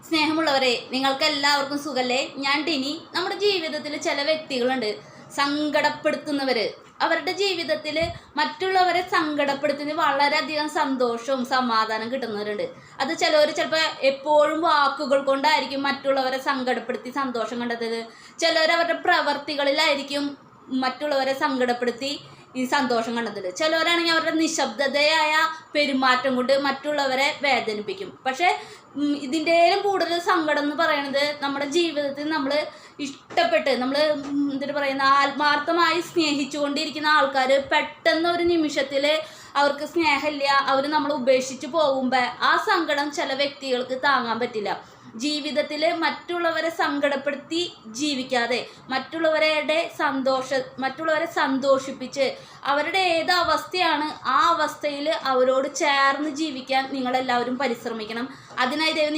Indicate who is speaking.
Speaker 1: സ്നേഹമുള്ളവരെ, നിങ്ങൾക്ക് എല്ലാവർക്കും സുഖല്ലേ? ഞാൻ ടിനി. നമ്മുടെ ജീവിതത്തിൽ ചില വ്യക്തികളുണ്ട് സങ്കടപ്പെടുത്തുന്നവര്. അവരുടെ ജീവിതത്തിൽ മറ്റുള്ളവരെ സങ്കടപ്പെടുത്തുന്ന വളരെയധികം സന്തോഷവും സമാധാനം കിട്ടുന്നവരുണ്ട്. അത് ചിലപ്പോൾ എപ്പോഴും വാക്കുകൾ കൊണ്ടായിരിക്കും മറ്റുള്ളവരെ സങ്കടപ്പെടുത്തി സന്തോഷം കണ്ടെത്തുന്നത്. ചിലർ അവരുടെ പ്രവർത്തികളിലായിരിക്കും മറ്റുള്ളവരെ സങ്കടപ്പെടുത്തി ഈ സന്തോഷം കണ്ടെത്തുന്നത്. ചിലവരാണെങ്കിൽ അവരുടെ നിശബ്ദതയായ പെരുമാറ്റം കൊണ്ട് മറ്റുള്ളവരെ വേദനിപ്പിക്കും. പക്ഷെ ഇതിൻ്റെയും കൂടുതൽ സങ്കടം എന്ന് പറയുന്നത് നമ്മുടെ ജീവിതത്തിൽ നമ്മൾ ഇഷ്ടപ്പെട്ട് നമ്മൾ ആത്മാർത്ഥമായി സ്നേഹിച്ചുകൊണ്ടിരിക്കുന്ന ആൾക്കാർ പെട്ടെന്ന് ഒരു നിമിഷത്തിൽ അവർക്ക് സ്നേഹമില്ല, അവർ നമ്മൾ ഉപേക്ഷിച്ച് പോകുമ്പോൾ ആ സങ്കടം ചില വ്യക്തികൾക്ക് താങ്ങാൻ പറ്റില്ല. ജീവിതത്തിൽ മറ്റുള്ളവരെ സങ്കടപ്പെടുത്തി ജീവിക്കാതെ മറ്റുള്ളവരെ സന്തോഷിപ്പിച്ച് അവരുടെ ഏത് അവസ്ഥയാണ് ആ അവസ്ഥയിൽ അവരോട് ചേർന്ന് ജീവിക്കാൻ നിങ്ങളെല്ലാവരും പരിശ്രമിക്കണം. അതിനായി ദൈവം